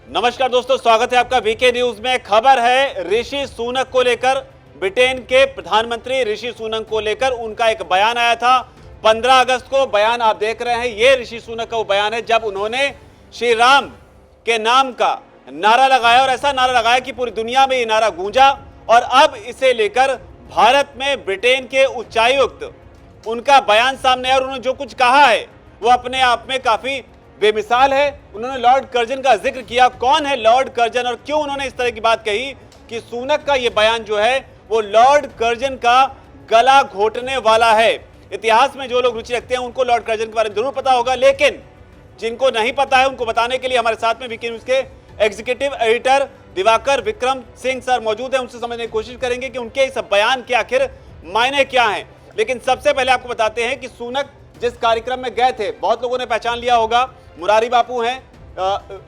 नमस्कार दोस्तों, स्वागत है आपका वीके न्यूज में। खबर है ऋषि सुनक को लेकर। ब्रिटेन के प्रधानमंत्री ऋषि सुनक को लेकर उनका एक बयान आया था 15 अगस्त को। बयान आप देख रहे हैं, ये ऋषि सुनक का वो बयान है जब उन्होंने श्री राम के नाम का नारा लगाया और ऐसा नारा लगाया कि पूरी दुनिया में ये नारा गूंजा। और अब इसे लेकर भारत में ब्रिटेन के उच्चायुक्त उनका बयान सामने आया और उन्होंने जो कुछ कहा है वो अपने आप में काफी बेमिसाल है। उन्होंने लॉर्ड कर्जन का जिक्र किया। कौन है लॉर्ड कर्जन और क्यों उन्होंने इस तरह की बात कही कि सुनक का ये बयान जो है वो लॉर्ड कर्जन का गला घोटने वाला है। इतिहास में जो लोग रुचि रखते हैं उनको लॉर्ड कर्जन के बारे में जरूर पता होगा, लेकिन जिनको नहीं पता है उनको बताने के लिए हमारे साथ में वीके न्यूज के executive editor Diwakar Vikram Singh sir मौजूद है। उनसे समझने की कोशिश करेंगे कि उनके इस बयान के आखिर मायने क्या हैं। लेकिन सबसे पहले आपको बताते हैं कि सुनक जिस कार्यक्रम में गए थे, बहुत लोगों ने पहचान लिया होगा, मुरारी बापू हैं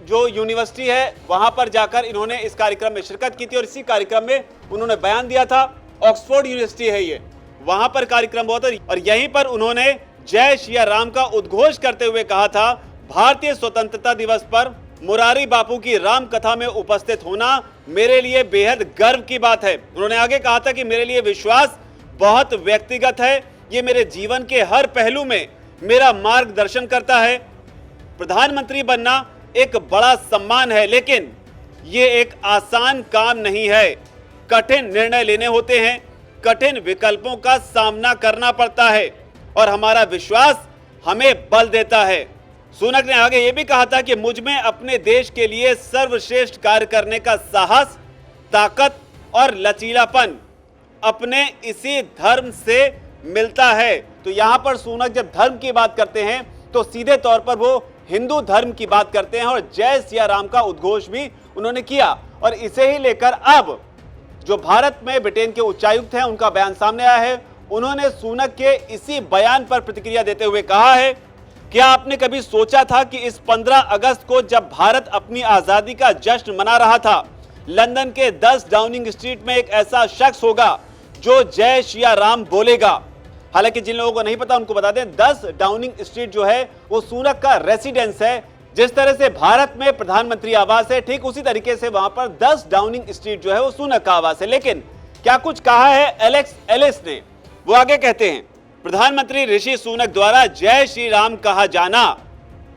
जो यूनिवर्सिटी है, वहां पर जाकर इन्होंने इस कार्यक्रम में शिरकत की थी और इसी कार्यक्रम में उन्होंने बयान दिया था। ऑक्सफोर्ड यूनिवर्सिटी है ये, वहां पर कार्यक्रम हुआ था और यहीं पर उन्होंने जय श्री राम का उद्घोष करते हुए कहा था, भारतीय स्वतंत्रता दिवस पर मुरारी बापू की राम कथा में उपस्थित होना मेरे लिए बेहद गर्व की बात है। उन्होंने आगे कहा था कि मेरे लिए विश्वास बहुत व्यक्तिगत है, ये मेरे जीवन के हर पहलू में मेरा मार्गदर्शन करता है। प्रधानमंत्री बनना एक बड़ा सम्मान है, लेकिन ये एक आसान काम नहीं है। कठिन निर्णय लेने होते हैं, कठिन विकल्पों का सामना करना पड़ता है और हमारा विश्वास हमें बल देता है। सुनक ने आगे ये भी कहा था कि मुझ में अपने देश के लिए सर्वश्रेष्ठ कार्य करने का साहस, ताकत और लचीलापन अपने इसी धर्म से मिलता है। तो यहां पर सुनक जब धर्म की बात करते हैं तो सीधे तौर पर वो हिंदू धर्म की बात करते हैं और जय सिया राम का उद्घोष भी उन्होंने किया। और इसे ही लेकर अब जो भारत में ब्रिटेन के उच्चायुक्त हैं उनका बयान सामने आया है। उन्होंने सुनक के इसी बयान पर प्रतिक्रिया देते हुए कहा है, क्या आपने कभी सोचा था कि इस 15 अगस्त को जब भारत अपनी आजादी का जश्न मना रहा था, लंदन के 10 डाउनिंग स्ट्रीट में एक ऐसा शख्स होगा जो जय श्री राम बोलेगा। हालांकि जिन लोगों को नहीं पता उनको बता दें, 10 डाउनिंग स्ट्रीट जो है वो सुनक का रेसिडेंस है। जिस तरह से भारत में प्रधानमंत्री आवास है, ठीक उसी तरीके से वहां पर 10 डाउनिंग स्ट्रीट जो है वो सुनक का आवास है। लेकिन क्या कुछ कहा है एलेक्स एलिस ने, वो आगे कहते हैं, प्रधानमंत्री ऋषि सुनक द्वारा जय श्री राम कहा जाना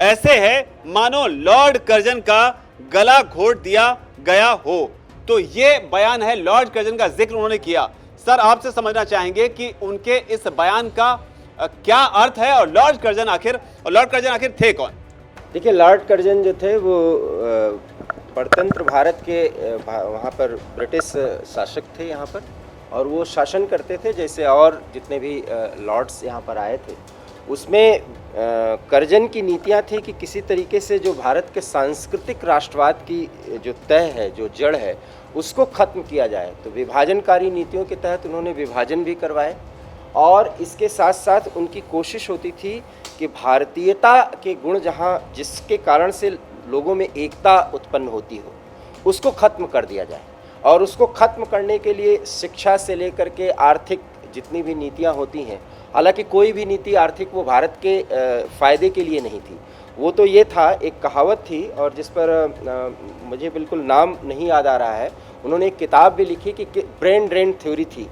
ऐसे है मानो लॉर्ड कर्जन का गला घोट दिया गया हो। तो ये बयान है, लॉर्ड कर्जन का जिक्र उन्होंने किया। सर, आपसे समझना चाहेंगे कि उनके इस बयान का क्या अर्थ है और लॉर्ड कर्जन आखिर थे कौन? देखिए, लॉर्ड कर्जन जो थे वो परतंत्र भारत के वहाँ पर ब्रिटिश शासक थे यहाँ पर, और वो शासन करते थे जैसे और जितने भी लॉर्ड्स यहाँ पर आए थे। उसमें कर्जन की नीतियाँ थी कि किसी तरीके से जो भारत के सांस्कृतिक राष्ट्रवाद की जो तय है, जो जड़ है, उसको ख़त्म किया जाए। तो विभाजनकारी नीतियों के तहत उन्होंने विभाजन भी करवाए और इसके साथ साथ उनकी कोशिश होती थी कि भारतीयता के गुण जहाँ जिसके कारण से लोगों में एकता उत्पन्न होती हो, उसको ख़त्म कर दिया जाए। और उसको ख़त्म करने के लिए शिक्षा से लेकर के आर्थिक जितनी भी नीतियाँ होती हैं, हालांकि कोई भी नीति आर्थिक वो भारत के फ़ायदे के लिए नहीं थी। वो तो ये था, एक कहावत थी और जिस पर मुझे बिल्कुल नाम नहीं याद आ रहा है, उन्होंने एक किताब भी लिखी कि ब्रेन ड्रेन थ्योरी थी,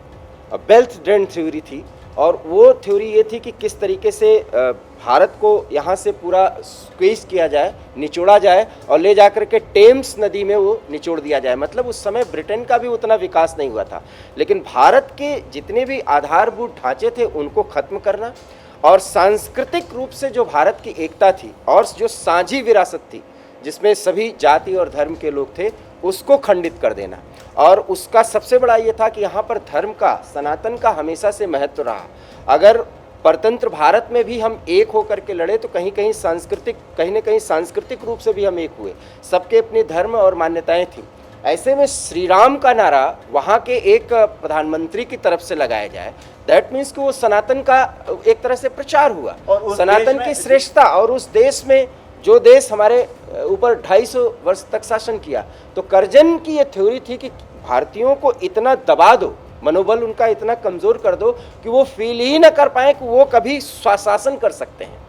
वेल्थ ड्रेन थ्योरी थी। और वो थ्योरी ये थी कि किस तरीके से भारत को यहाँ से पूरा स्क्वीज किया जाए, निचोड़ा जाए और ले जाकर के टेम्स नदी में वो निचोड़ दिया जाए। मतलब उस समय ब्रिटेन का भी उतना विकास नहीं हुआ था, लेकिन भारत के जितने भी आधारभूत ढांचे थे उनको ख़त्म करना और सांस्कृतिक रूप से जो भारत की एकता थी और जो साझी विरासत थी जिसमें सभी जाति और धर्म के लोग थे, उसको खंडित कर देना। और उसका सबसे बड़ा ये था कि यहाँ पर धर्म का, सनातन का हमेशा से महत्व रहा। अगर परतंत्र भारत में भी हम एक होकर के लड़े तो कहीं न कहीं सांस्कृतिक रूप से भी हम एक हुए। सबके अपने धर्म और मान्यताएं थी। ऐसे में श्री राम का नारा वहाँ के एक प्रधानमंत्री की तरफ से लगाया जाए, दैट मीन्स कि वो सनातन का एक तरह से प्रचार हुआ और सनातन की श्रेष्ठता। और उस देश में जो देश हमारे ऊपर 250 वर्ष तक शासन किया, तो कर्जन की ये थ्योरी थी कि भारतीयों को इतना दबा दो, मनोबल उनका इतना कमज़ोर कर दो कि वो फील ही ना कर पाए कि वो कभी शासन कर सकते हैं।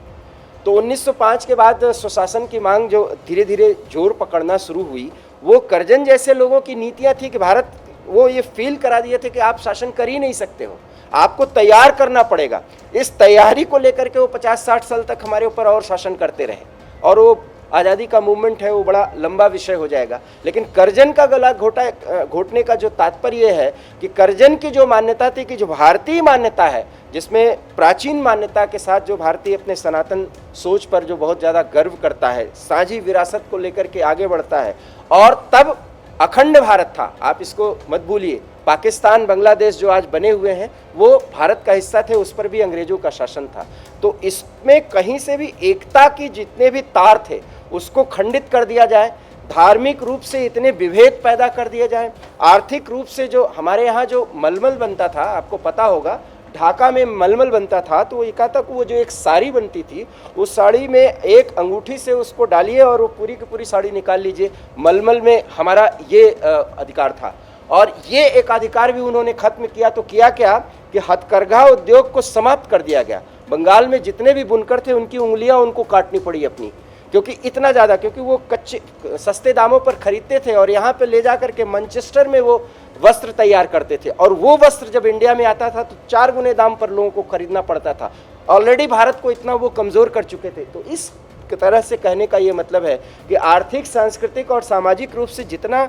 तो 1905 के बाद स्वशासन की मांग जो धीरे धीरे जोर पकड़ना शुरू हुई, वो कर्जन जैसे लोगों की नीतियां थी कि भारत वो ये फील करा दिए थे कि आप शासन कर ही नहीं सकते हो, आपको तैयार करना पड़ेगा। इस तैयारी को लेकर के वो 50-60 साल तक हमारे ऊपर और शासन करते रहे, और वो आज़ादी का मूवमेंट है वो बड़ा लंबा विषय हो जाएगा। लेकिन कर्जन का गला घोटने का जो तात्पर्य है कि कर्जन की जो मान्यता थी कि जो भारतीय मान्यता है, जिसमें प्राचीन मान्यता के साथ जो भारतीय अपने सनातन सोच पर जो बहुत ज़्यादा गर्व करता है, साझी विरासत को लेकर के आगे बढ़ता है, और तब अखंड भारत था, आप इसको मत भूलिए। पाकिस्तान, बांग्लादेश जो आज बने हुए हैं वो भारत का हिस्सा थे, उस पर भी अंग्रेजों का शासन था। तो इसमें कहीं से भी एकता की जितने भी तार थे उसको खंडित कर दिया जाए, धार्मिक रूप से इतने विभेद पैदा कर दिए जाए, आर्थिक रूप से जो हमारे यहाँ जो मलमल बनता था, आपको पता होगा ढाका में मलमल बनता था, तो एका तक वो जो एक साड़ी बनती थी, उस साड़ी में एक अंगूठी से उसको डालिए और वो पूरी की पूरी साड़ी निकाल लीजिए, मलमल में हमारा ये अधिकार था। और ये एक अधिकार भी उन्होंने खत्म किया। तो किया क्या कि हथकरघा उद्योग को समाप्त कर दिया गया। बंगाल में जितने भी बुनकर थे उनकी उंगलियां उनको काटनी पड़ी अपनी, क्योंकि इतना ज़्यादा, क्योंकि वो कच्चे सस्ते दामों पर खरीदते थे और यहाँ पे ले जा करके मैनचेस्टर में वो वस्त्र तैयार करते थे, और वो वस्त्र जब इंडिया में आता था तो 4 गुने दाम पर लोगों को खरीदना पड़ता था। ऑलरेडी भारत को इतना वो कमज़ोर कर चुके थे। तो इस तरह से कहने का ये मतलब है कि आर्थिक, सांस्कृतिक और सामाजिक रूप से जितना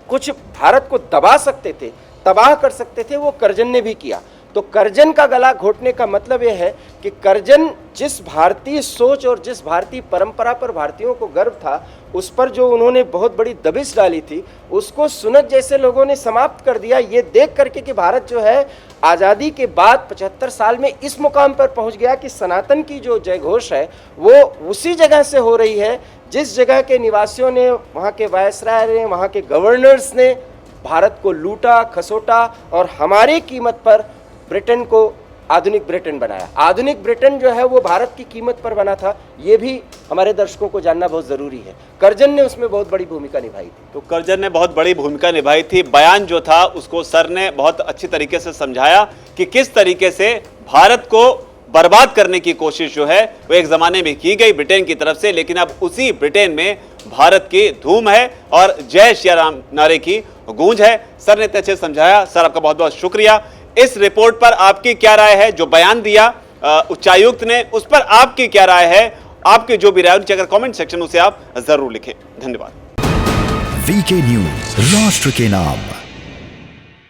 कुछ भारत को दबा सकते थे, तबाह कर सकते थे, वो कर्जन ने भी किया। तो कर्जन का गला घोटने का मतलब यह है कि कर्जन जिस भारतीय सोच और जिस भारतीय परंपरा पर भारतीयों को गर्व था, उस पर जो उन्होंने बहुत बड़ी दबिश डाली थी, उसको सुनत जैसे लोगों ने समाप्त कर दिया। ये देख करके कि भारत जो है आज़ादी के बाद 75 साल में इस मुकाम पर पहुंच गया कि सनातन की जो जयघोष है वो उसी जगह से हो रही है जिस जगह के निवासियों ने, वहाँ के वायसराय ने, वहाँ के गवर्नर्स ने भारत को लूटा, खसोटा और हमारी कीमत पर ब्रिटेन को आधुनिक ब्रिटेन बनाया। आधुनिक ब्रिटेन जो है वो भारत की कीमत पर बना था, ये भी हमारे दर्शकों को जानना बहुत ज़रूरी है। कर्जन ने उसमें बहुत बड़ी भूमिका निभाई थी। तो कर्जन ने बहुत बड़ी भूमिका निभाई थी। बयान जो था उसको सर ने बहुत अच्छी तरीके से समझाया कि किस तरीके से भारत को बर्बाद करने की कोशिश जो है वो एक ज़माने में की गई ब्रिटेन की तरफ से, लेकिन अब उसी ब्रिटेन में भारत की धूम है और जय श्री राम नारे की गूंज है। सर ने इतने अच्छे समझाया। सर आपका बहुत बहुत शुक्रिया। इस रिपोर्ट पर आपकी क्या राय है? जो बयान दिया उच्चायुक्त ने, उस पर आपकी क्या राय है? आपकी जो भी राय है अगर कमेंट सेक्शन में उसे आप जरूर लिखें। धन्यवाद। वीके न्यूज, राष्ट्र के नाम।